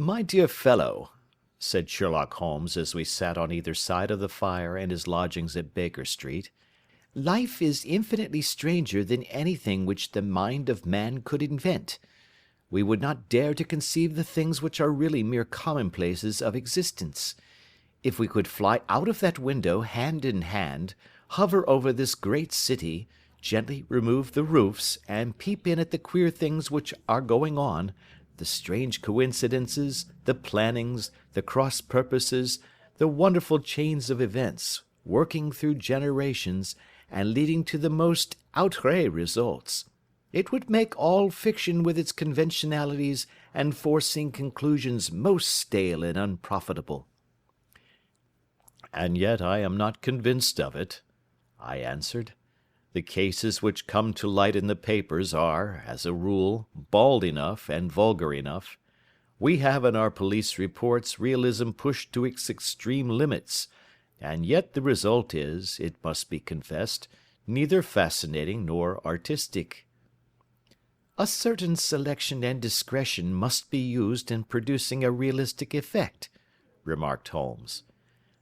"My dear fellow," said Sherlock Holmes as we sat on either side of the fire in his lodgings at Baker Street, "life is infinitely stranger than anything which the mind of man could invent. We would not dare to conceive the things which are really mere commonplaces of existence. If we could fly out of that window hand in hand, hover over this great city, gently remove the roofs, and peep in at the queer things which are going on, the strange coincidences, the plannings, the cross purposes, the wonderful chains of events, working through generations, and leading to the most outré results, it would make all fiction with its conventionalities and foreseen conclusions most stale and unprofitable." "And yet I am not convinced of it," I answered. "The cases which come to light in the papers are, as a rule, bald enough and vulgar enough. We have in our police reports realism pushed to its extreme limits, and yet the result is, it must be confessed, neither fascinating nor artistic." "A certain selection and discretion must be used in producing a realistic effect," remarked Holmes.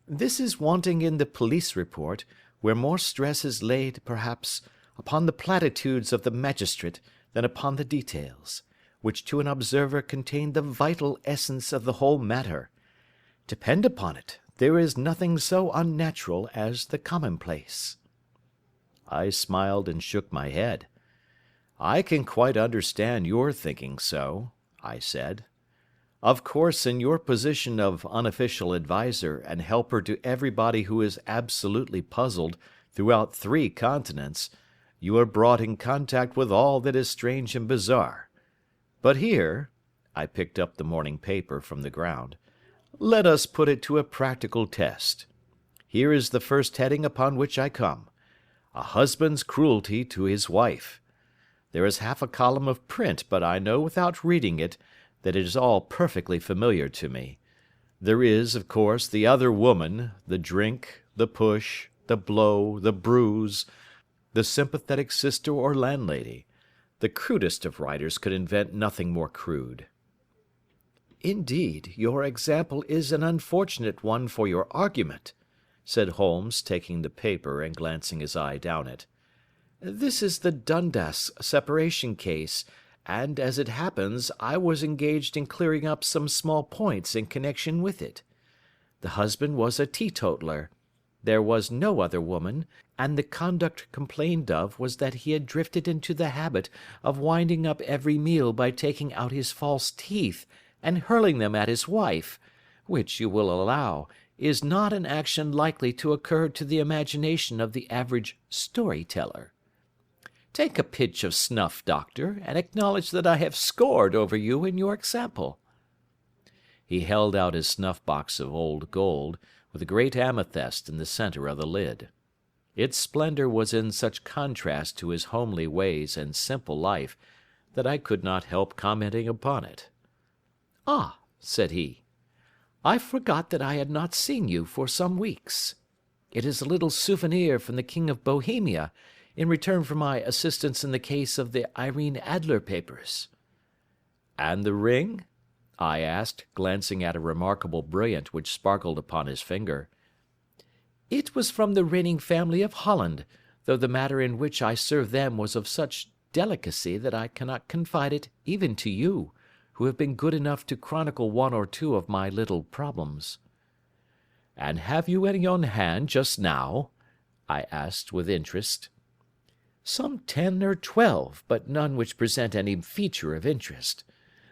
"This is wanting in the police report, where more stress is laid, perhaps, upon the platitudes of the magistrate than upon the details, which to an observer contain the vital essence of the whole matter. Depend upon it, there is nothing so unnatural as the commonplace." I smiled and shook my head. "I can quite understand your thinking so," I said. "Of course, in your position of unofficial adviser and helper to everybody who is absolutely puzzled throughout 3 continents, you are brought in contact with all that is strange and bizarre. But here," I picked up the morning paper from the ground, "let us put it to a practical test. Here is the first heading upon which I come: A husband's cruelty to his wife. There is half a column of print, but I know without reading it that it is all perfectly familiar to me. There is, of course, the other woman, the drink, the push, the blow, the bruise, the sympathetic sister or landlady. The crudest of writers could invent nothing more crude." "Indeed, your example is an unfortunate one for your argument," said Holmes, taking the paper and glancing his eye down it. "This is the Dundas separation case, and, as it happens, I was engaged in clearing up some small points in connection with it. The husband was a teetotaler. There was no other woman, and the conduct complained of was that he had drifted into the habit of winding up every meal by taking out his false teeth and hurling them at his wife, which, you will allow, is not an action likely to occur to the imagination of the average story-teller. Take a pinch of snuff, doctor, and acknowledge that I have scored over you in your example." He held out his snuff-box of old gold, with a great amethyst in the centre of the lid. Its splendour was in such contrast to his homely ways and simple life that I could not help commenting upon it. "Ah," said he, "I forgot that I had not seen you for some weeks. It is a little souvenir from the King of Bohemia, in return for my assistance in the case of the Irene Adler papers." "And the ring?" I asked, glancing at a remarkable brilliant which sparkled upon his finger. "It was from the reigning family of Holland, though the matter in which I served them was of such delicacy that I cannot confide it even to you, who have been good enough to chronicle 1 or 2 of my little problems." "And have you any on hand just now?" I asked with interest. "Some 10 or 12, but none which present any feature of interest.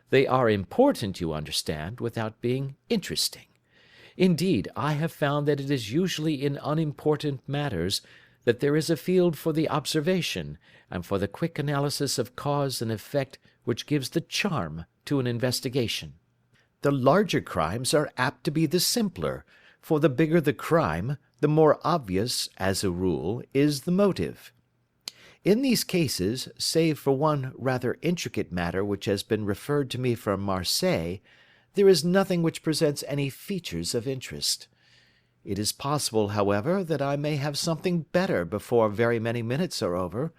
They are important, you understand, without being interesting. Indeed, I have found that it is usually in unimportant matters that there is a field for the observation, and for the quick analysis of cause and effect which gives the charm to an investigation. The larger crimes are apt to be the simpler, for the bigger the crime, the more obvious, as a rule, is the motive. In these cases, save for one rather intricate matter which has been referred to me from Marseilles, there is nothing which presents any features of interest. It is possible, however, that I may have something better before very many minutes are over,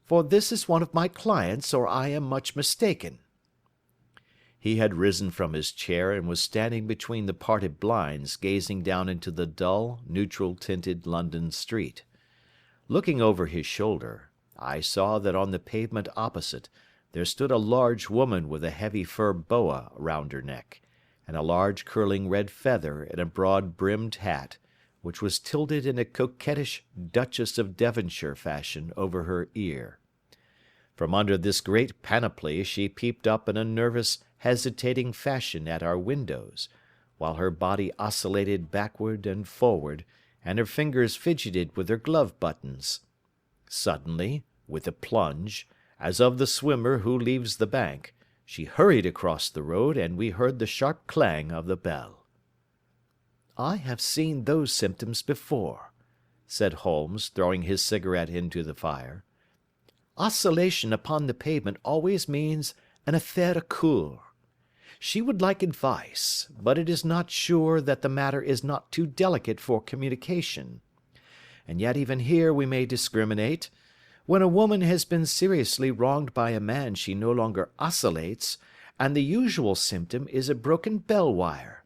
for this is one of my clients, or I am much mistaken." He had risen from his chair and was standing between the parted blinds, gazing down into the dull, neutral-tinted London street. Looking over his shoulder, I saw that on the pavement opposite there stood a large woman with a heavy fur boa round her neck, and a large curling red feather in a broad-brimmed hat, which was tilted in a coquettish Duchess of Devonshire fashion over her ear. From under this great panoply she peeped up in a nervous, hesitating fashion at our windows, while her body oscillated backward and forward, and her fingers fidgeted with her glove buttons. Suddenly, with a plunge, as of the swimmer who leaves the bank, she hurried across the road, and we heard the sharp clang of the bell. "I have seen those symptoms before," said Holmes, throwing his cigarette into the fire. "Oscillation upon the pavement always means an affaire à coeur. She would like advice, but it is not sure that the matter is not too delicate for communication. And yet even here we may discriminate. When a woman has been seriously wronged by a man she no longer oscillates, and the usual symptom is a broken bell wire.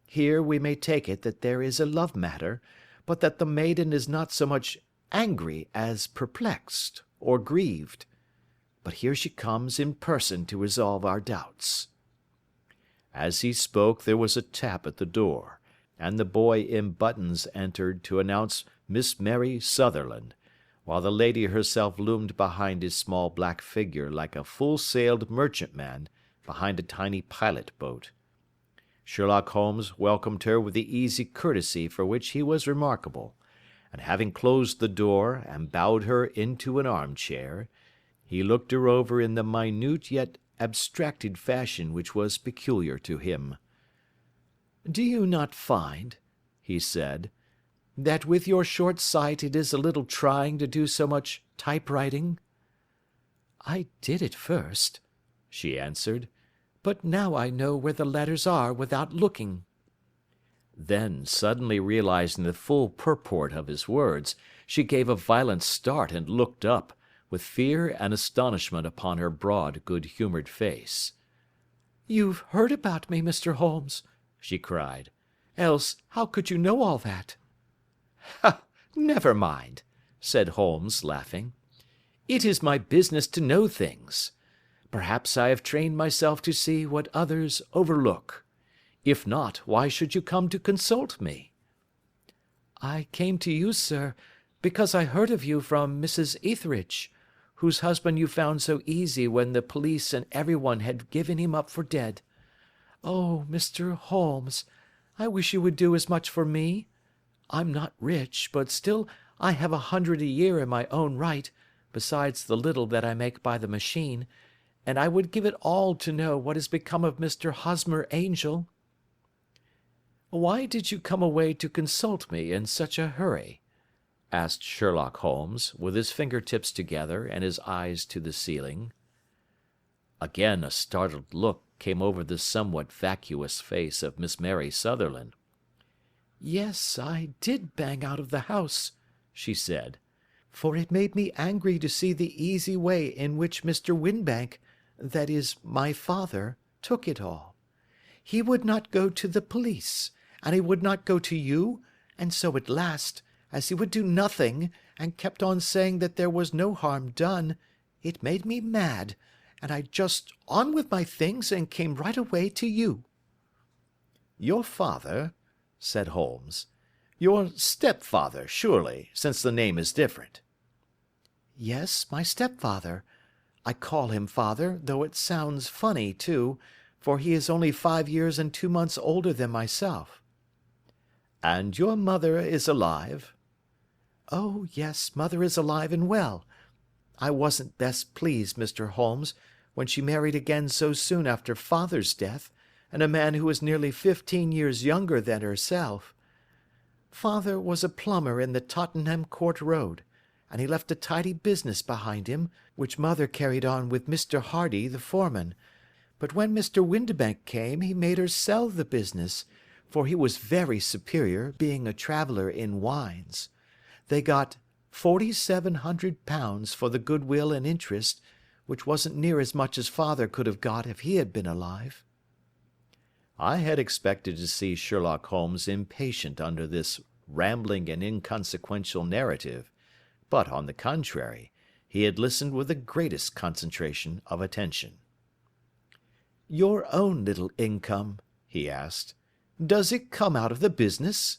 Here we may take it that there is a love matter, but that the maiden is not so much angry as perplexed or grieved. But here she comes in person to resolve our doubts." As he spoke there was a tap at the door, and the boy in buttons entered to announce Miss Mary Sutherland, while the lady herself loomed behind his small black figure like a full-sailed merchantman behind a tiny pilot-boat. Sherlock Holmes welcomed her with the easy courtesy for which he was remarkable, and having closed the door and bowed her into an armchair, he looked her over in the minute yet abstracted fashion which was peculiar to him. "Do you not find," he said, "that with your short sight it is a little trying to do so much typewriting?" "I did at first," she answered, "but now I know where the letters are without looking." Then, suddenly realizing the full purport of his words, she gave a violent start and looked up, with fear and astonishment upon her broad, good-humoured face. "You've heard about me, Mr. Holmes," she cried. "Else how could you know all that?" "Ha! Never mind," said Holmes, laughing. "It is my business to know things. Perhaps I have trained myself to see what others overlook. If not, why should you come to consult me?" "I came to you, sir, because I heard of you from Mrs. Etheridge, whose husband you found so easy when the police and everyone had given him up for dead. Oh, Mr. Holmes, I wish you would do as much for me. I'm not rich, but still I have 100 a year in my own right, besides the little that I make by the machine, and I would give it all to know what has become of Mr. Hosmer Angel." "Why did you come away to consult me in such a hurry?" asked Sherlock Holmes, with his finger-tips together and his eyes to the ceiling. Again a startled look came over the somewhat vacuous face of Miss Mary Sutherland. "Yes, I did bang out of the house," she said, "for it made me angry to see the easy way in which Mr. Winbank, that is, my father, took it all. He would not go to the police, and he would not go to you, and so at last, as he would do nothing, and kept on saying that there was no harm done, it made me mad, and I just on with my things and came right away to you." "Your father?" said Holmes. "Your stepfather, surely, since the name is different." "Yes, my stepfather. I call him father, though it sounds funny, too, for he is only 5 years and 2 months older than myself." "And your mother is alive?" "Oh, yes, mother is alive and well. I wasn't best pleased, Mr. Holmes, when she married again so soon after father's death, and a man who was nearly 15 years younger than herself. Father was a plumber in the Tottenham Court Road, and he left a tidy business behind him, which mother carried on with Mr. Hardy, the foreman, but when Mr. Windibank came he made her sell the business, for he was very superior, being a traveller in wines. They got £4,700 for the goodwill and interest, which wasn't near as much as father could have got if he had been alive." I had expected to see Sherlock Holmes impatient under this rambling and inconsequential narrative, but, on the contrary, he had listened with the greatest concentration of attention. "Your own little income," he asked, "does it come out of the business?"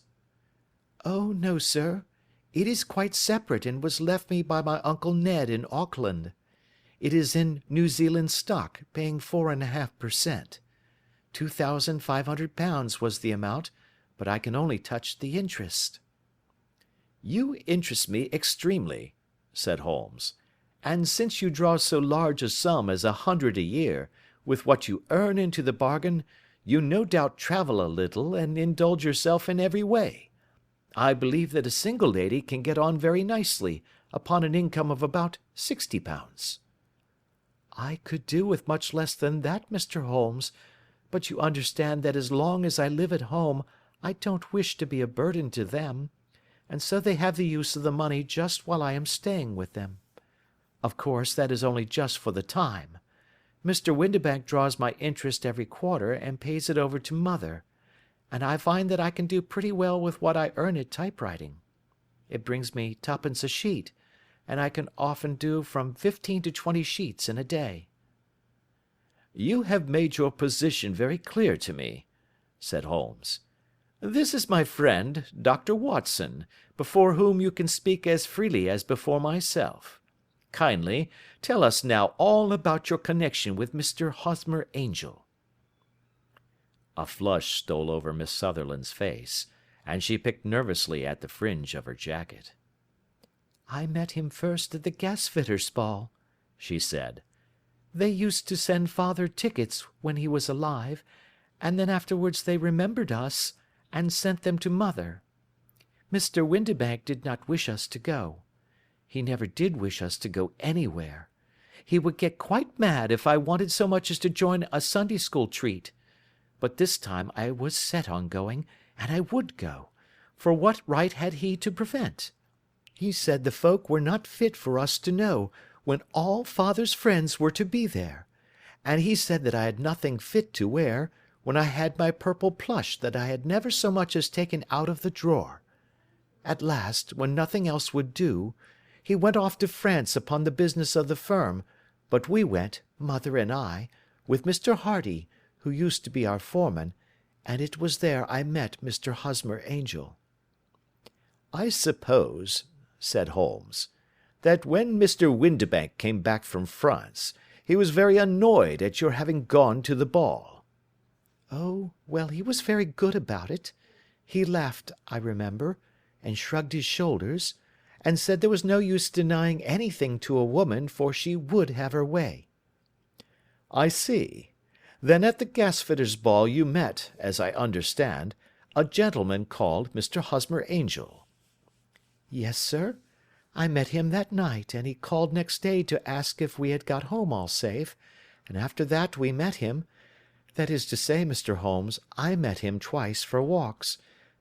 "Oh, no, sir. It is quite separate and was left me by my Uncle Ned in Auckland. It is in New Zealand stock, paying 4.5%. £2,500 was the amount, but I can only touch the interest." "You interest me extremely," said Holmes, "and since you draw so large a sum as 100 a year, with what you earn into the bargain, you no doubt travel a little and indulge yourself in every way. I believe that a single lady can get on very nicely upon an income of about £60. "I could do with much less than that, Mr. Holmes, but you understand that as long as I live at home I don't wish to be a burden to them, and so they have the use of the money just while I am staying with them. Of course, that is only just for the time. Mr. Windibank draws my interest every quarter and pays it over to mother, and I find that I can do pretty well with what I earn at typewriting. It brings me twopence a sheet, and I can often do from 15 to 20 sheets in a day." "You have made your position very clear to me," said Holmes. "This is my friend, Dr. Watson, before whom you can speak as freely as before myself. Kindly tell us now all about your connection with Mr. Hosmer Angel." A flush stole over Miss Sutherland's face, and she picked nervously at the fringe of her jacket. "I met him first at the gasfitters' ball," she said. "They used to send father tickets when he was alive, and then afterwards they remembered us, and sent them to mother. Mr. Windibank did not wish us to go. He never did wish us to go anywhere. He would get quite mad if I wanted so much as to join a Sunday school treat. But this time I was set on going, and I would go, for what right had he to prevent? He said the folk were not fit for us to know, when all father's friends were to be there, and he said that I had nothing fit to wear, when I had my purple plush that I had never so much as taken out of the drawer. At last, when nothing else would do, he went off to France upon the business of the firm, but we went, mother and I, with Mr. Hardy, who used to be our foreman, and it was there I met Mr. Hosmer Angel." "I suppose," said Holmes, "that when Mr. Windibank came back from France, he was very annoyed at your having gone to the ball." "Oh, well, he was very good about it. He laughed, I remember, and shrugged his shoulders, and said there was no use denying anything to a woman, for she would have her way." "I see. Then at the gasfitters' ball you met, as I understand, a gentleman called Mr. Hosmer Angel." "Yes, sir. I met him that night, and he called next day to ask if we had got home all safe, and after that we met him. That is to say, Mr. Holmes, I met him twice for walks,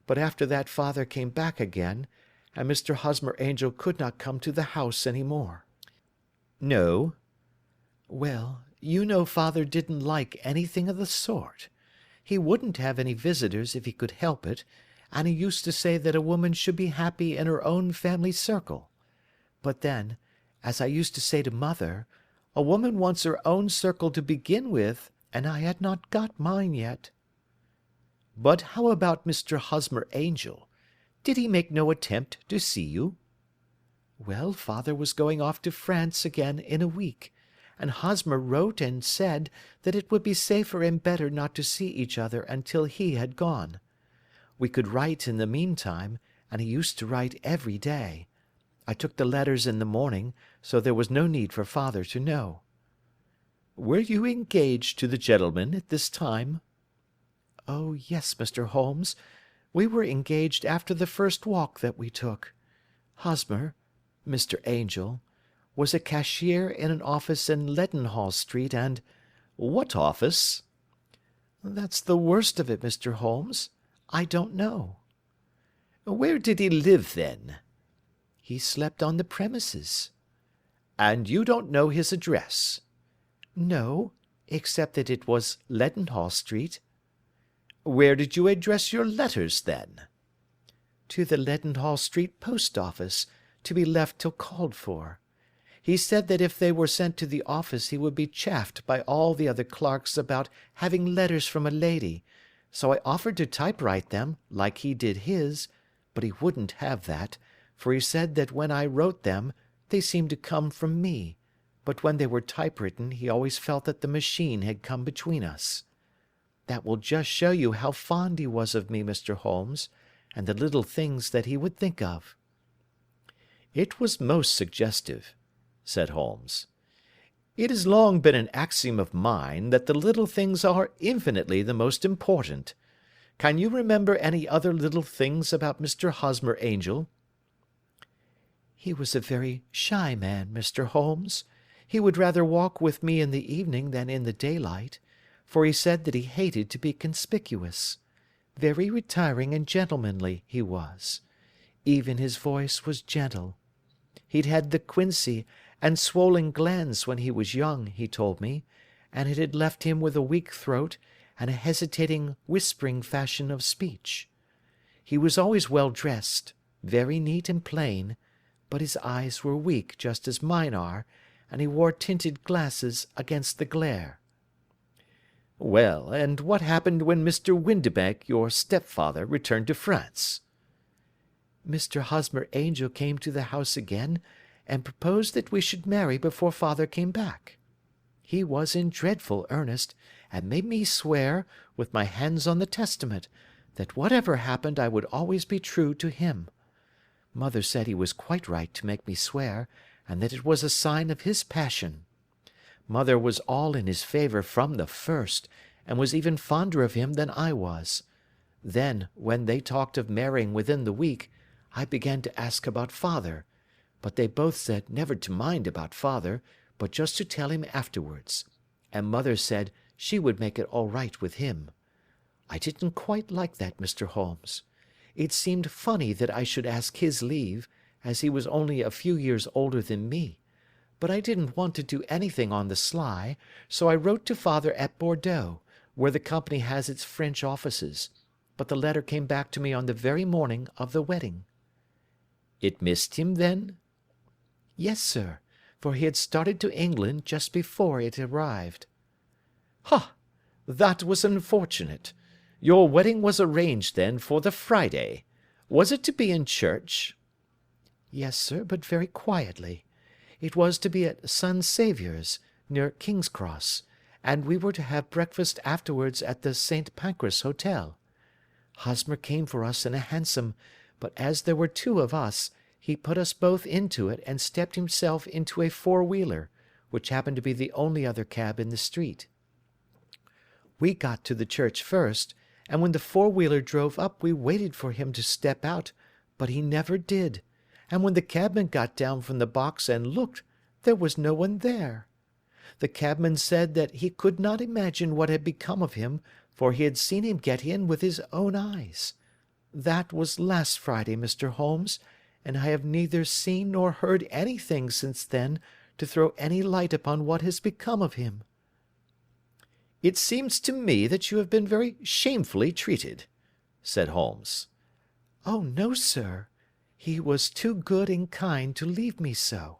but after that father came back again, and Mr. Hosmer Angel could not come to the house any more." "No." "Well, you know father didn't like anything of the sort. He wouldn't have any visitors if he could help it, and he used to say that a woman should be happy in her own family circle. But then, as I used to say to mother, a woman wants her own circle to begin with, and I had not got mine yet." "But how about Mr. Hosmer Angel? Did he make no attempt to see you?" "Well, father was going off to France again in a week, and Hosmer wrote and said that it would be safer and better not to see each other until he had gone. We could write in the meantime, and he used to write every day. I took the letters in the morning, so there was no need for father to know." "Were you engaged to the gentleman at this time?" "Oh, yes, Mr. Holmes. We were engaged after the first walk that we took. Hosmer, Mr. Angel, was a cashier in an office in Leadenhall Street, and—" "What office?" "That's the worst of it, Mr. Holmes. I don't know." "Where did he live, then?" "He slept on the premises." "And you don't know his address?" "No, except that it was Leadenhall Street." Where did you address your letters, then?" "To the Leadenhall Street post office, to be left till called for. He said that if they were sent to the office he would be chaffed by all the other clerks about having letters from a lady, so I offered to typewrite them, like he did his, but he wouldn't have that, for he said that when I wrote them they seemed to come from me, but when they were typewritten he always felt that the machine had come between us. That will just show you how fond he was of me, Mr. Holmes, and the little things that he would think of." "It was most suggestive," said Holmes. "It has long been an axiom of mine that the little things are infinitely the most important. Can you remember any other little things about Mr. Hosmer Angel?" "He was a very shy man, Mr. Holmes. He would rather walk with me in the evening than in the daylight, for he said that he hated to be conspicuous. Very retiring and gentlemanly he was. Even his voice was gentle. He'd had the quinsy and swollen glands when he was young, he told me, and it had left him with a weak throat and a hesitating, whispering fashion of speech. He was always well dressed, very neat and plain, but his eyes were weak just as mine are, and he wore tinted glasses against the glare." "Well, and what happened when Mr. Windibank, your stepfather, returned to France?" "Mr. Hosmer Angel came to the house again, and proposed that we should marry before father came back. He was in dreadful earnest, and made me swear, with my hands on the testament, that whatever happened I would always be true to him. Mother said he was quite right to make me swear, and that it was a sign of his passion. Mother was all in his favour from the first, and was even fonder of him than I was. Then, when they talked of marrying within the week, I began to ask about father, but they both said never to mind about father, but just to tell him afterwards, and mother said she would make it all right with him. I didn't quite like that, Mr. Holmes. It seemed funny that I should ask his leave, as he was only a few years older than me, but I didn't want to do anything on the sly, so I wrote to father at Bordeaux, where the company has its French offices, but the letter came back to me on the very morning of the wedding." "It missed him, then?" "Yes, sir, for he had started to England just before it arrived." "Ha! That was unfortunate. Your wedding was arranged, then, for the Friday. Was it to be in church?" "Yes, sir, but very quietly. It was to be at Son Saviour's, near King's Cross, and we were to have breakfast afterwards at the St. Pancras Hotel. Hosmer came for us in a hansom, but as there were two of us, he put us both into it and stepped himself into a four-wheeler, which happened to be the only other cab in the street. We got to the church first, and when the four-wheeler drove up we waited for him to step out, but he never did, and when the cabman got down from the box and looked, there was no one there. The cabman said that he could not imagine what had become of him, for he had seen him get in with his own eyes. That was last Friday, Mr. Holmes, and I have neither seen nor heard anything since then to throw any light upon what has become of him." "It seems to me that you have been very shamefully treated," said Holmes. "Oh, no, sir. He was too good and kind to leave me so.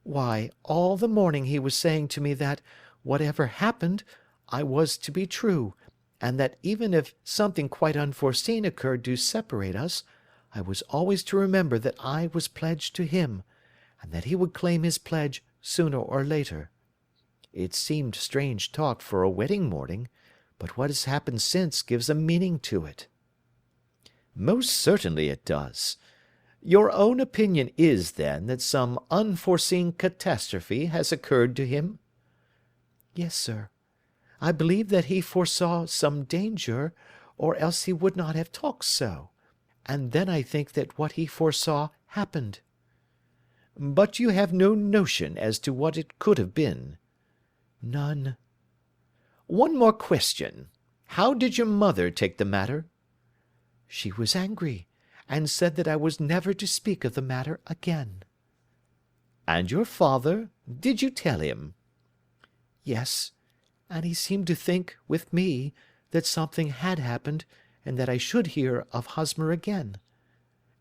Why, all the morning he was saying to me that, whatever happened, I was to be true, and that even if something quite unforeseen occurred to separate us, I was always to remember that I was pledged to him, and that he would claim his pledge sooner or later. It seemed strange talk for a wedding morning, but what has happened since gives a meaning to it." "Most certainly it does. Your own opinion is, then, that some unforeseen catastrophe has occurred to him?" "Yes, sir. I believe that he foresaw some danger, or else he would not have talked so, and then I think that what he foresaw happened." "But you have no notion as to what it could have been?" "None." "One more question. How did your mother take the matter?" "She was angry, and said that I was never to speak of the matter again." "And your father? Did you tell him?" "Yes, and he seemed to think, with me, that something had happened, and that I should hear of Hosmer again.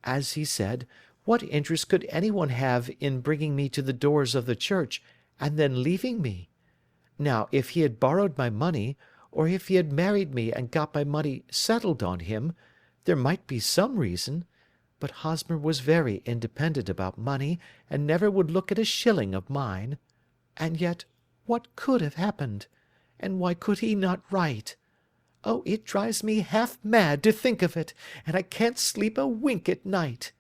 As he said, what interest could anyone have in bringing me to the doors of the church, and then leaving me? Now, if he had borrowed my money, or if he had married me and got my money settled on him, there might be some reason, but Hosmer was very independent about money, and never would look at a shilling of mine. And yet, what could have happened? And why could he not write? Oh, it drives me half mad to think of it, and I can't sleep a wink at night."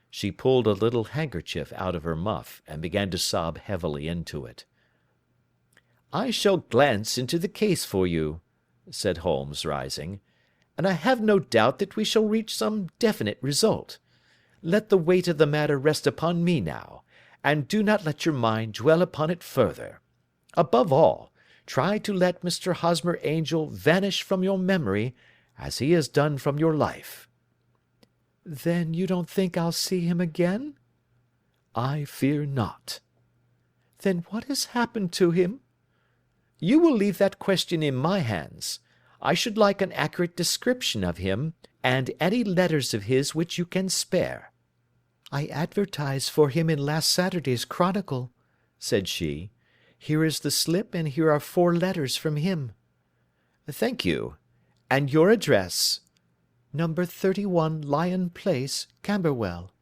She pulled a little handkerchief out of her muff, and began to sob heavily into it. "I shall glance into the case for you," said Holmes, rising, "and I have no doubt that we shall reach some definite result. Let the weight of the matter rest upon me now, and do not let your mind dwell upon it further. Above all, try to let Mr. Hosmer Angel vanish from your memory, as he has done from your life." "Then you don't think I'll see him again?" "I fear not." "Then what has happened to him?" "You will leave that question in my hands. I should like an accurate description of him, and any letters of his which you can spare." "I advertised for him in last Saturday's Chronicle," said she. "Here is the slip, and here are 4 letters from him." "Thank you. And your address?" "Number 31 Lion Place, Camberwell."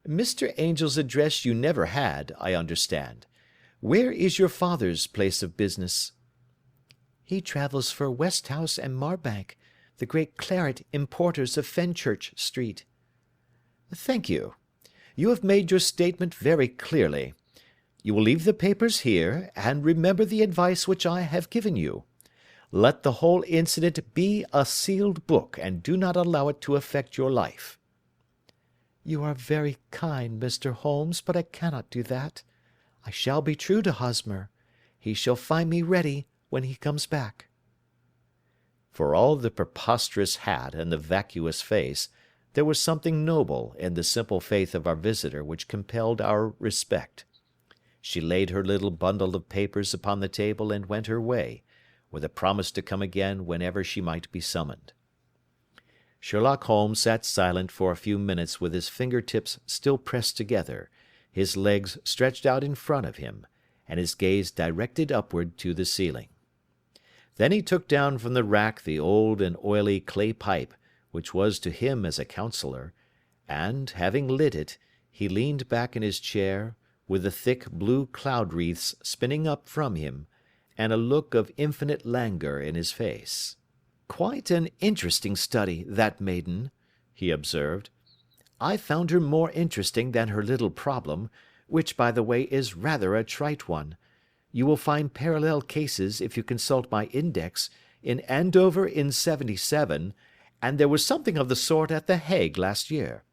"Mr. Angel's address you never had, I understand. Where is your father's place of business?" "He travels for Westhouse and Marbank, the great claret importers of Fenchurch Street." "Thank you. You have made your statement very clearly. You will leave the papers here, and remember the advice which I have given you. Let the whole incident be a sealed book, and do not allow it to affect your life." "You are very kind, Mr. Holmes, but I cannot do that. I shall be true to Hosmer. He shall find me ready when he comes back." For all the preposterous hat and the vacuous face, there was something noble in the simple faith of our visitor which compelled our respect. She laid her little bundle of papers upon the table and went her way, with a promise to come again whenever she might be summoned. Sherlock Holmes sat silent for a few minutes with his finger-tips still pressed together, his legs stretched out in front of him, and his gaze directed upward to the ceiling. Then he took down from the rack the old and oily clay pipe, which was to him as a counsellor, and, having lit it, he leaned back in his chair, with the thick blue cloud-wreaths spinning up from him, and a look of infinite languor in his face. "Quite an interesting study, that maiden," he observed. "I found her more interesting than her little problem, which, by the way, is rather a trite one. You will find parallel cases, if you consult my index, in Andover in '77, and there was something of the sort at The Hague last year.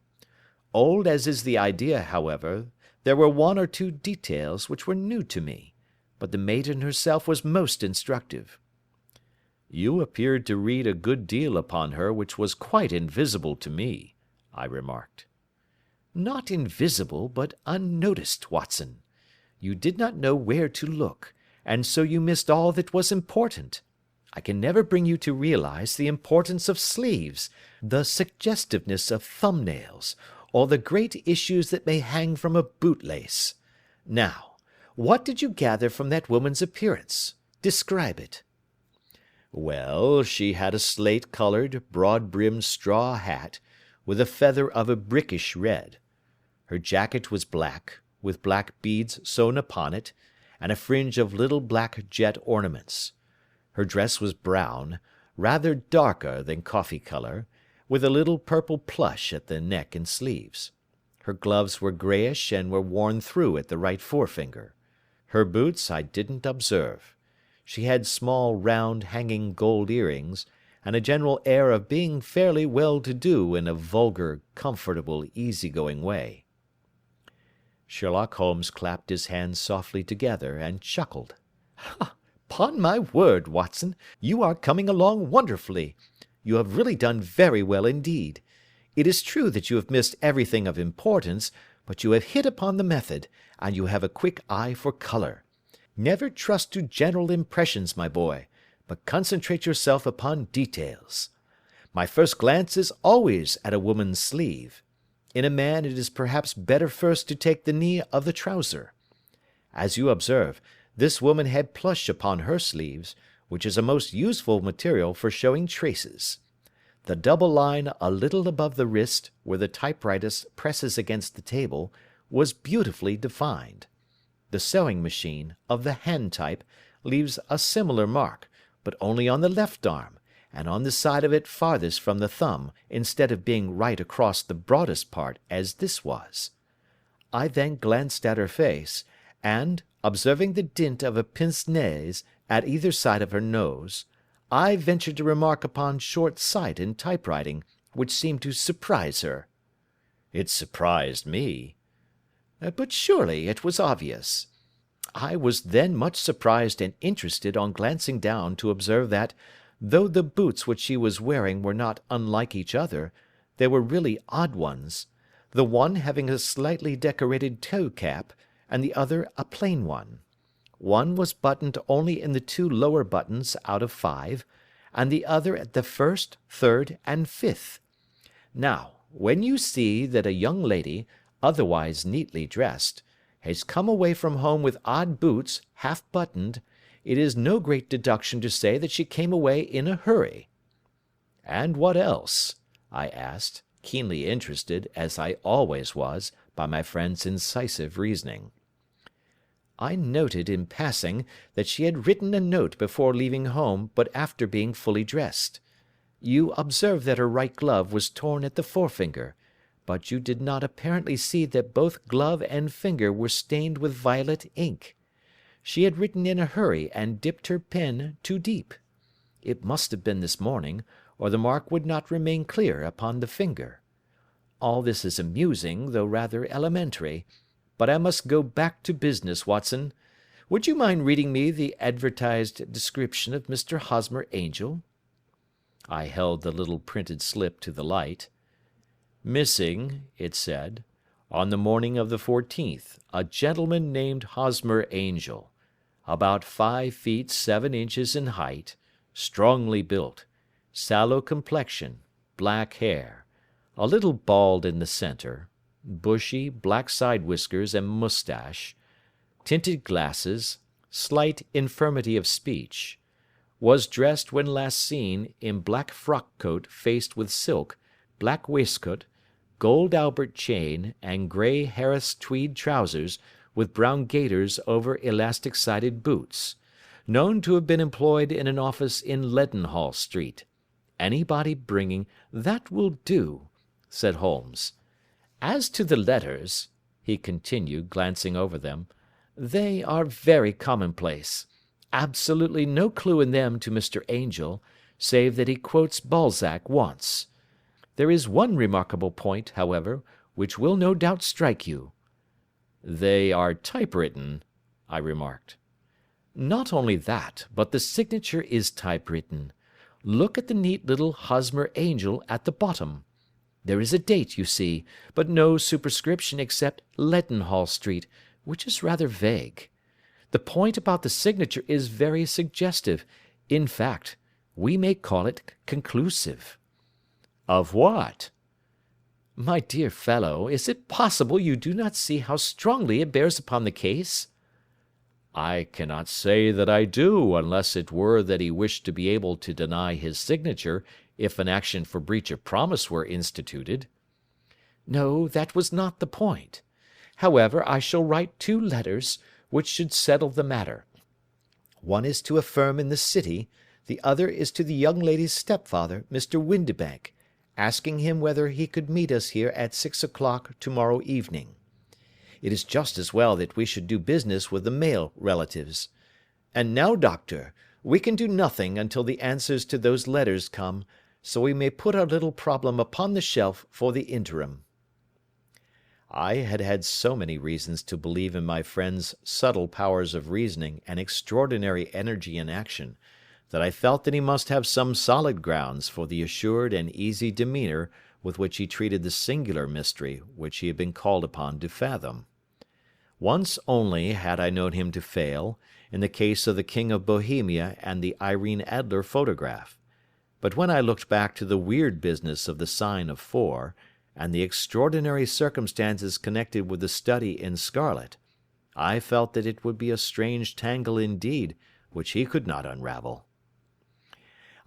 Old as is the idea, however, there were 1 or 2 details which were new to me, but the maiden herself was most instructive." "You appeared to read a good deal upon her which was quite invisible to me," I remarked. "Not invisible, but unnoticed, Watson. You did not know where to look, and so you missed all that was important. I can never bring you to realize the importance of sleeves, the suggestiveness of thumbnails, or the great issues that may hang from a bootlace. Now, what did you gather from that woman's appearance? Describe it." "Well, she had a slate-coloured, broad-brimmed straw hat, with a feather of a brickish red. Her jacket was black, with black beads sewn upon it, and a fringe of little black jet ornaments. Her dress was brown, rather darker than coffee colour, with a little purple plush at the neck and sleeves. Her gloves were greyish and were worn through at the right forefinger. Her boots I didn't observe. She had small round hanging gold earrings, and a general air of being fairly well-to-do in a vulgar, comfortable, easy-going way." Sherlock Holmes clapped his hands softly together and chuckled. "'Pon my word, Watson, you are coming along wonderfully. You have really done very well indeed. It is true that you have missed everything of importance, but you have hit upon the method, and you have a quick eye for colour. Never trust to general impressions, my boy, but concentrate yourself upon details. My first glance is always at a woman's sleeve. In a man it is perhaps better first to take the knee of the trouser. As you observe, this woman had plush upon her sleeves, which is a most useful material for showing traces. The double line a little above the wrist, where the typewriter presses against the table, was beautifully defined. The sewing machine, of the hand type, leaves a similar mark, but only on the left arm, and on the side of it farthest from the thumb, instead of being right across the broadest part, as this was. I then glanced at her face, and, observing the dint of a pince-nez at either side of her nose, I ventured to remark upon short sight in typewriting, which seemed to surprise her. It surprised me. But surely it was obvious. I was then much surprised and interested on glancing down to observe that, though the boots which she was wearing were not unlike each other, they were really odd ones, the one having a slightly decorated toe cap, and the other a plain one. One was buttoned only in the 2 lower buttons out of 5, and the other at the 1st, 3rd, and 5th. Now, when you see that a young lady, otherwise neatly dressed, has come away from home with odd boots, half buttoned, it is no great deduction to say that she came away in a hurry. And what else? I asked, keenly interested, as I always was, by my friend's incisive reasoning. I noted, in passing, that she had written a note before leaving home, but after being fully dressed. You observed that her right glove was torn at the forefinger, but you did not apparently see that both glove and finger were stained with violet ink. She had written in a hurry and dipped her pen too deep. It must have been this morning, or the mark would not remain clear upon the finger. All this is amusing, though rather elementary, but I must go back to business, Watson. Would you mind reading me the advertised description of Mr. Hosmer Angel? I held the little printed slip to the light. Missing, it said, on the morning of the 14th, a gentleman named Hosmer Angel, about 5 feet 7 inches in height, strongly built, sallow complexion, black hair, a little bald in the centre, bushy, black side whiskers and moustache, tinted glasses, slight infirmity of speech, was dressed when last seen in black frock coat faced with silk, black waistcoat, gold Albert chain, and grey Harris tweed trousers, with brown gaiters over elastic-sided boots, known to have been employed in an office in Leadenhall Street. Anybody bringing— "That will do," said Holmes. "As to the letters," he continued, glancing over them, "they are very commonplace. Absolutely no clue in them to Mr. Angel, save that he quotes Balzac once. There is one remarkable point, however, which will no doubt strike you." "They are typewritten," I remarked. "Not only that, but the signature is typewritten. Look at the neat little Hosmer Angel at the bottom. There is a date, you see, but no superscription except Leadenhall Street, which is rather vague. The point about the signature is very suggestive. In fact, we may call it conclusive." "Of what?" "My dear fellow, is it possible you do not see how strongly it bears upon the case?" "I cannot say that I do, unless it were that he wished to be able to deny his signature if an action for breach of promise were instituted." "No, that was not the point. However, I shall write 2 letters, which should settle the matter. One is to a firm in the city, the other is to the young lady's stepfather, Mr. Windibank, asking him whether he could meet us here at 6 o'clock to-morrow evening. It is just as well that we should do business with the male relatives. And now, doctor, we can do nothing until the answers to those letters come, so we may put our little problem upon the shelf for the interim." I had had so many reasons to believe in my friend's subtle powers of reasoning and extraordinary energy in action, that I felt that he must have some solid grounds for the assured and easy demeanour with which he treated the singular mystery which he had been called upon to fathom. Once only had I known him to fail, in the case of the King of Bohemia and the Irene Adler photograph. But when I looked back to the weird business of the sign of 4, and the extraordinary circumstances connected with the study in scarlet, I felt that it would be a strange tangle indeed which he could not unravel.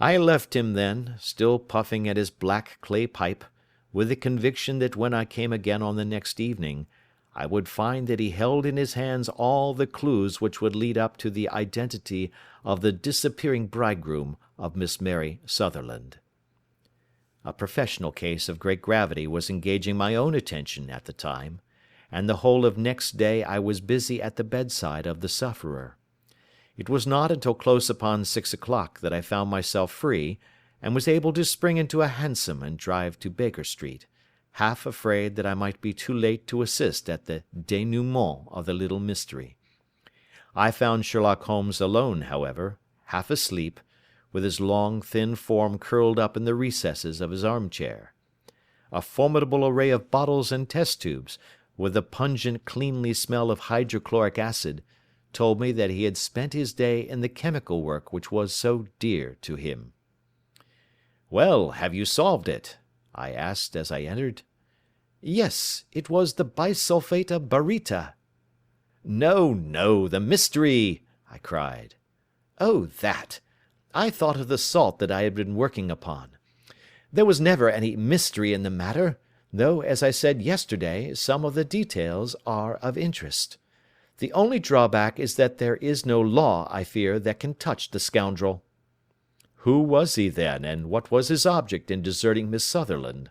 I left him then, still puffing at his black clay pipe, with the conviction that when I came again on the next evening, I would find that he held in his hands all the clues which would lead up to the identity of the disappearing bridegroom of Miss Mary Sutherland. A professional case of great gravity was engaging my own attention at the time, and the whole of next day I was busy at the bedside of the sufferer. It was not until close upon 6 o'clock that I found myself free, and was able to spring into a hansom and drive to Baker Street, half afraid that I might be too late to assist at the dénouement of the little mystery. I found Sherlock Holmes alone, however, half asleep, with his long, thin form curled up in the recesses of his armchair. A formidable array of bottles and test tubes, with the pungent, cleanly smell of hydrochloric acid, told me that he had spent his day in the chemical work which was so dear to him. "Well, have you solved it?" I asked as I entered. Yes, it was the bisulfate of baryta. "No, no, the mystery!" I cried. Oh, that! I thought of the salt that I had been working upon. There was never any mystery in the matter, though, as I said yesterday, some of the details are of interest. The only drawback is that there is no law, I fear, that can touch the scoundrel." "Who was he, then, and what was his object in deserting Miss Sutherland?"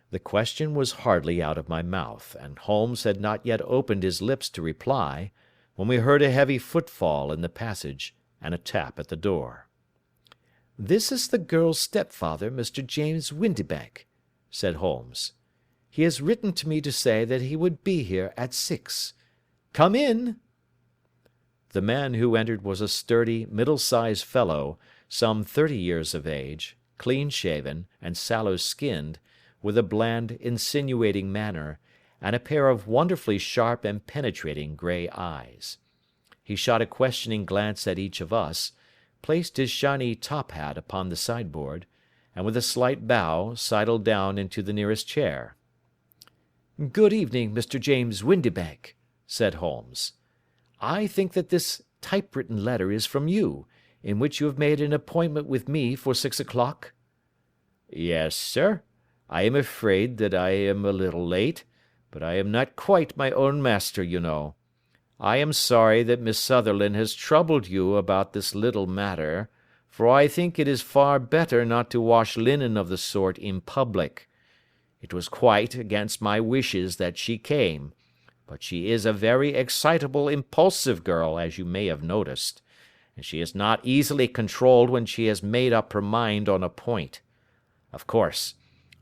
The question was hardly out of my mouth, and Holmes had not yet opened his lips to reply, when we heard a heavy footfall in the passage, and a tap at the door. "This is the girl's stepfather, Mr. James Windibank," said Holmes. "He has written to me to say that he would be here at 6. Come in." The man who entered was a sturdy, middle-sized fellow, some 30 years of age, clean-shaven, and sallow-skinned, with a bland, insinuating manner, and a pair of wonderfully sharp and penetrating grey eyes. He shot a questioning glance at each of us, placed his shiny top-hat upon the sideboard, and with a slight bow sidled down into the nearest chair. "Good evening, Mr. James Windibank," said Holmes. "I think that this typewritten letter is from you, in which you have made an appointment with me for 6 o'clock?" "Yes, sir. I am afraid that I am a little late, but I am not quite my own master, you know. I am sorry that Miss Sutherland has troubled you about this little matter, for I think it is far better not to wash linen of the sort in public. It was quite against my wishes that she came, but she is a very excitable, impulsive girl, as you may have noticed, and she is not easily controlled when she has made up her mind on a point. Of course,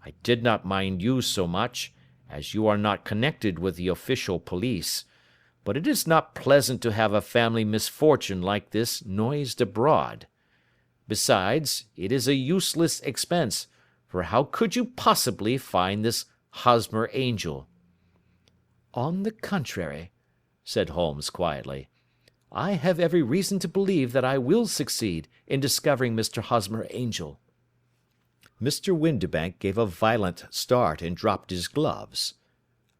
I did not mind you so much, as you are not connected with the official police, but it is not pleasant to have a family misfortune like this noised abroad. Besides, it is a useless expense, for how could you possibly find this Hosmer Angel?" "On the contrary," said Holmes quietly, "I have every reason to believe that I will succeed in discovering Mr. Hosmer Angel." Mr. Windibank gave a violent start and dropped his gloves.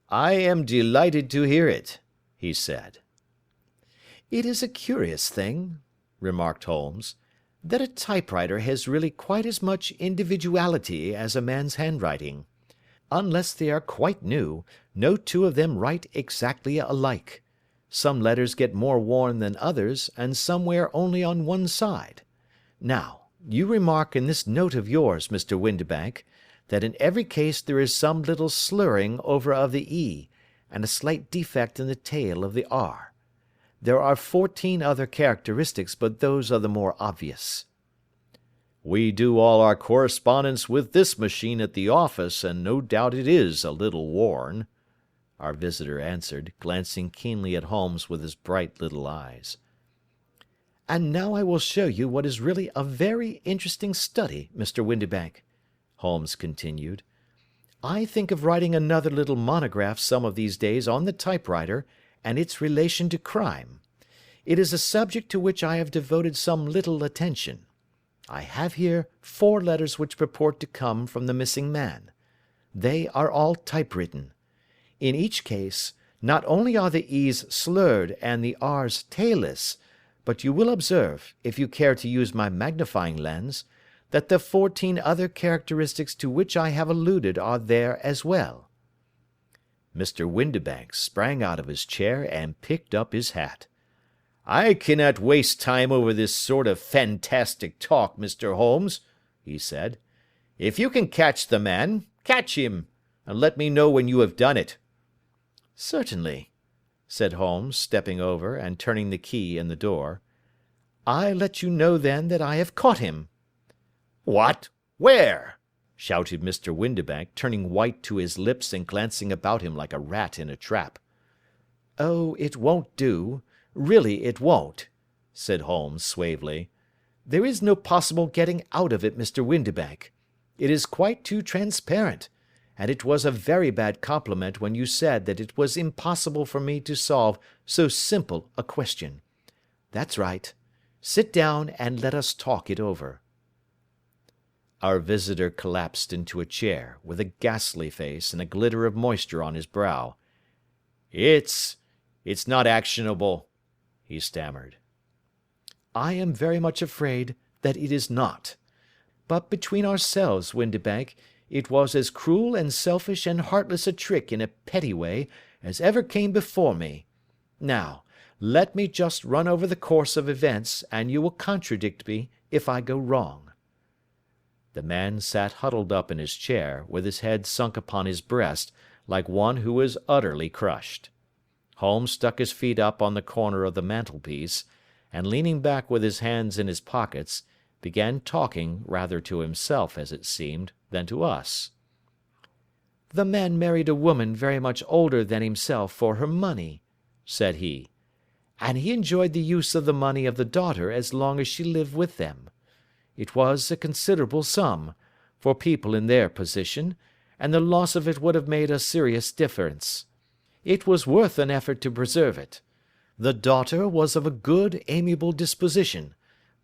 "I am delighted to hear it," he said. "It is a curious thing," remarked Holmes, "that a typewriter has really quite as much individuality as a man's handwriting. Unless they are quite new, no two of them write exactly alike. Some letters get more worn than others, and some wear only on one side. Now, you remark in this note of yours, Mr. Windibank, that in every case there is some little slurring over of the E, and a slight defect in the tail of the R. There are 14 other characteristics, but those are the more obvious." "We do all our correspondence with this machine at the office, and no doubt it is a little worn," our visitor answered, glancing keenly at Holmes with his bright little eyes. "And now I will show you what is really a very interesting study, Mr. Windibank," Holmes continued. "I think of writing another little monograph some of these days on the typewriter, and its relation to crime. It is a subject to which I have devoted some little attention. I have here 4 letters which purport to come from the missing man. They are all typewritten. In each case, not only are the E's slurred and the R's tailless, but you will observe, if you care to use my magnifying lens, that the 14 other characteristics to which I have alluded are there as well." Mr. Windibank sprang out of his chair and picked up his hat. "I cannot waste time over this sort of fantastic talk, Mr. Holmes," he said. "If you can catch the man, catch him, and let me know when you have done it." "Certainly," said Holmes, stepping over and turning the key in the door. "I let you know then that I have caught him." "What? Where?" shouted Mr. Windibank, turning white to his lips and glancing about him like a rat in a trap. "Oh, it won't do. Really it won't," said Holmes suavely. "There is no possible getting out of it, Mr. Windibank. It is quite too transparent, and it was a very bad compliment when you said that it was impossible for me to solve so simple a question. That's right. Sit down and let us talk it over." Our visitor collapsed into a chair, with a ghastly face and a glitter of moisture on his brow. It's not actionable," he stammered. "I am very much afraid that it is not. But between ourselves, Windibank, it was as cruel and selfish and heartless a trick in a petty way as ever came before me. Now, let me just run over the course of events, and you will contradict me if I go wrong." The man sat huddled up in his chair, with his head sunk upon his breast, like one who is utterly crushed. Holmes stuck his feet up on the corner of the mantelpiece, and leaning back with his hands in his pockets, began talking, rather to himself, as it seemed, than to us. "The man married a woman very much older than himself for her money," said he, "and he enjoyed the use of the money of the daughter as long as she lived with them. It was a considerable sum, for people in their position, and the loss of it would have made a serious difference. It was worth an effort to preserve it. The daughter was of a good, amiable disposition,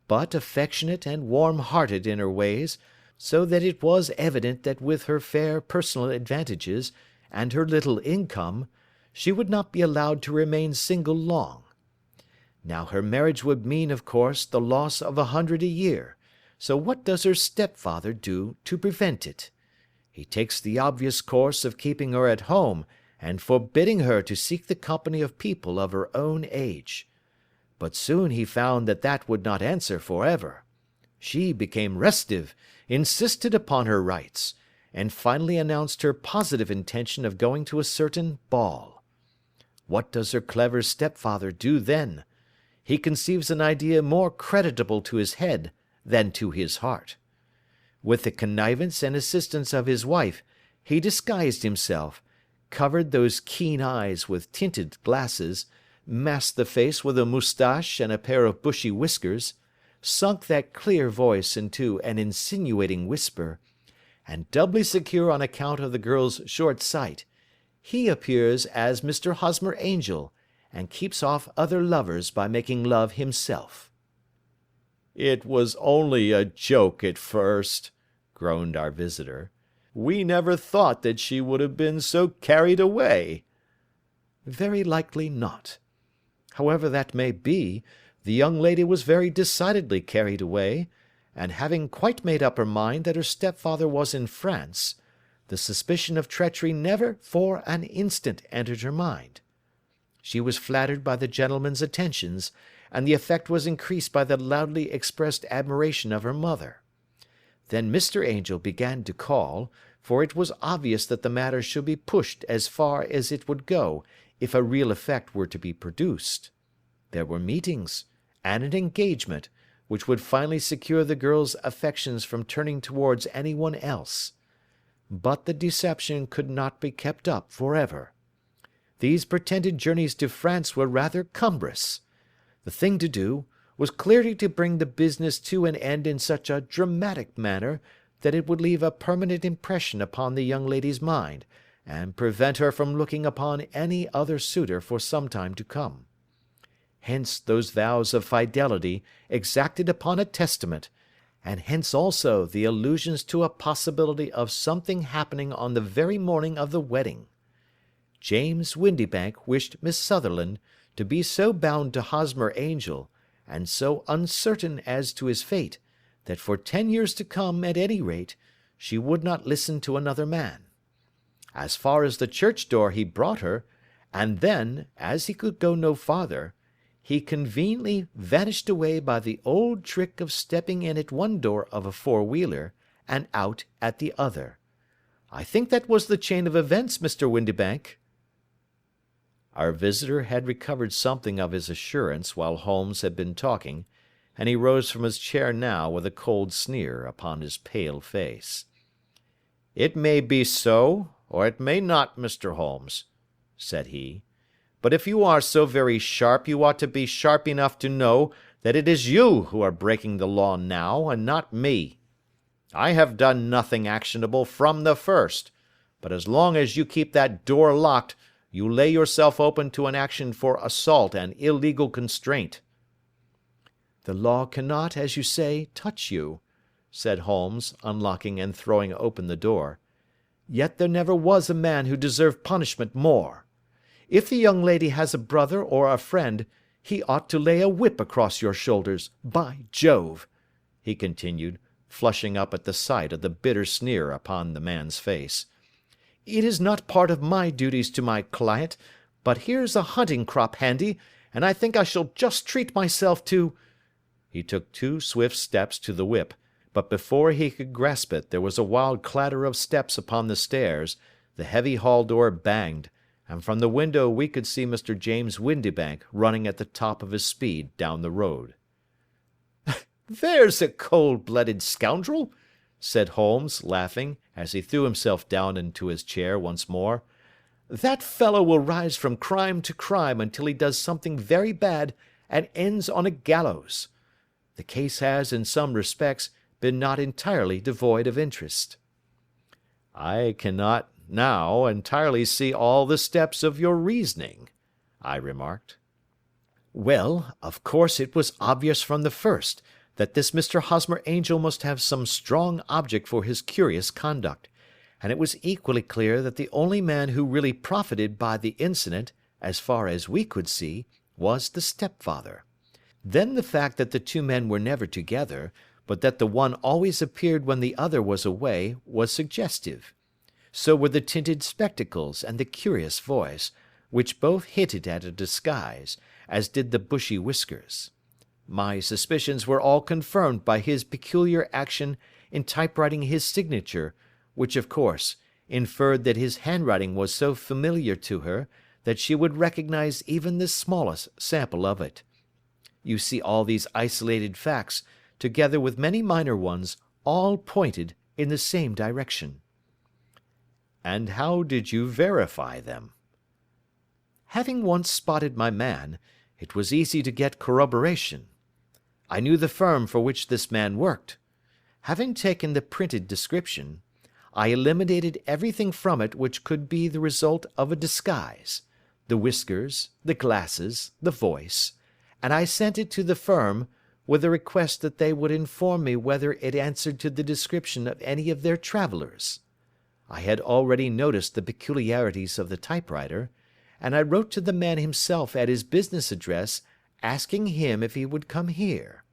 but affectionate and warm-hearted in her ways, so that it was evident that with her fair personal advantages, and her little income, she would not be allowed to remain single long. Now her marriage would mean, of course, the loss of 100 a year, so what does her stepfather do to prevent it? He takes the obvious course of keeping her at home and forbidding her to seek the company of people of her own age. But soon he found that that would not answer for ever. She became restive, insisted upon her rights, and finally announced her positive intention of going to a certain ball. What does her clever stepfather do then? He conceives an idea more creditable to his head than to his heart. With the connivance and assistance of his wife, he disguised himself, covered those keen eyes with tinted glasses, masked the face with a moustache and a pair of bushy whiskers, sunk that clear voice into an insinuating whisper, and doubly secure on account of the girl's short sight, he appears as Mr. Hosmer Angel, and keeps off other lovers by making love himself." "It was only a joke at first," groaned our visitor. "We never thought that she would have been so carried away." "Very likely not. However that may be, the young lady was very decidedly carried away, and having quite made up her mind that her stepfather was in France, the suspicion of treachery never for an instant entered her mind. She was flattered by the gentleman's attentions, and the effect was increased by the loudly expressed admiration of her mother. Then Mr. Angel began to call, for it was obvious that the matter should be pushed as far as it would go if a real effect were to be produced. There were meetings, and an engagement, which would finally secure the girl's affections from turning towards any one else. But the deception could not be kept up for ever. These pretended journeys to France were rather cumbrous. The thing to do was clearly to bring the business to an end in such a dramatic manner that it would leave a permanent impression upon the young lady's mind, and prevent her from looking upon any other suitor for some time to come. Hence those vows of fidelity exacted upon a testament, and hence also the allusions to a possibility of something happening on the very morning of the wedding. James Windibank wished Miss Sutherland to be so bound to Hosmer Angel, and so uncertain as to his fate, that for 10 years to come, at any rate, she would not listen to another man. As far as the church door he brought her, and then, as he could go no farther, he conveniently vanished away by the old trick of stepping in at one door of a four-wheeler, and out at the other. I think that was the chain of events, Mr. Windibank." Our visitor had recovered something of his assurance while Holmes had been talking, and he rose from his chair now with a cold sneer upon his pale face. "It may be so, or it may not, Mr. Holmes," said he. "But if you are so very sharp, you ought to be sharp enough to know that it is you who are breaking the law now, and not me. I have done nothing actionable from the first, but as long as you keep that door locked, you lay yourself open to an action for assault and illegal constraint." "The law cannot, as you say, touch you," said Holmes, unlocking and throwing open the door. "Yet there never was a man who deserved punishment more. If the young lady has a brother or a friend, he ought to lay a whip across your shoulders, by Jove," he continued, flushing up at the sight of the bitter sneer upon the man's face. "It is not part of my duties to my client, but here's a hunting crop handy, and I think I shall just treat myself to—" He took 2 swift steps to the whip, but before he could grasp it there was a wild clatter of steps upon the stairs, the heavy hall door banged, and from the window we could see Mr. James Windibank running at the top of his speed down the road. "There's a cold-blooded scoundrel," said Holmes, laughing, as he threw himself down into his chair once more. "That fellow will rise from crime to crime until he does something very bad and ends on a gallows. The case has, in some respects, been not entirely devoid of interest." "I cannot now entirely see all the steps of your reasoning," I remarked. "Well, of course it was obvious from the first that this Mr. Hosmer Angel must have some strong object for his curious conduct, and it was equally clear that the only man who really profited by the incident, as far as we could see, was the stepfather. Then the fact that the 2 men were never together, but that the one always appeared when the other was away, was suggestive. So were the tinted spectacles and the curious voice, which both hinted at a disguise, as did the bushy whiskers. My suspicions were all confirmed by his peculiar action in typewriting his signature, which, of course, inferred that his handwriting was so familiar to her that she would recognize even the smallest sample of it. You see, all these isolated facts, together with many minor ones, all pointed in the same direction." "And how did you verify them?" "Having once spotted my man, it was easy to get corroboration. I knew the firm for which this man worked. Having taken the printed description, I eliminated everything from it which could be the result of a disguise, the whiskers, the glasses, the voice, and I sent it to the firm, with a request that they would inform me whether it answered to the description of any of their travellers. I had already noticed the peculiarities of the typewriter, and I wrote to the man himself at his business address, asking him if he would come here.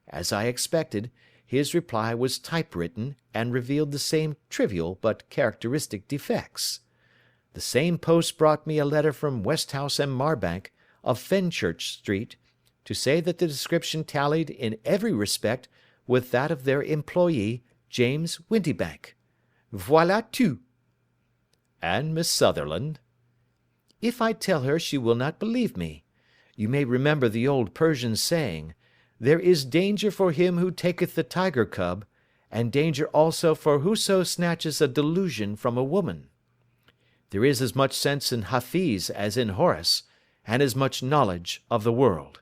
As I expected, his reply was typewritten, and revealed the same trivial but characteristic defects. The same post brought me a letter from Westhouse and Marbank, of Fenchurch Street, to say that the description tallied in every respect with that of their employee, James Windibank. Voilà tout." "And Miss Sutherland?" "If I tell her she will not believe me. You may remember the old Persian saying, 'There is danger for him who taketh the tiger cub, and danger also for whoso snatches a delusion from a woman.' There is as much sense in Hafiz as in Horace, and as much knowledge of the world.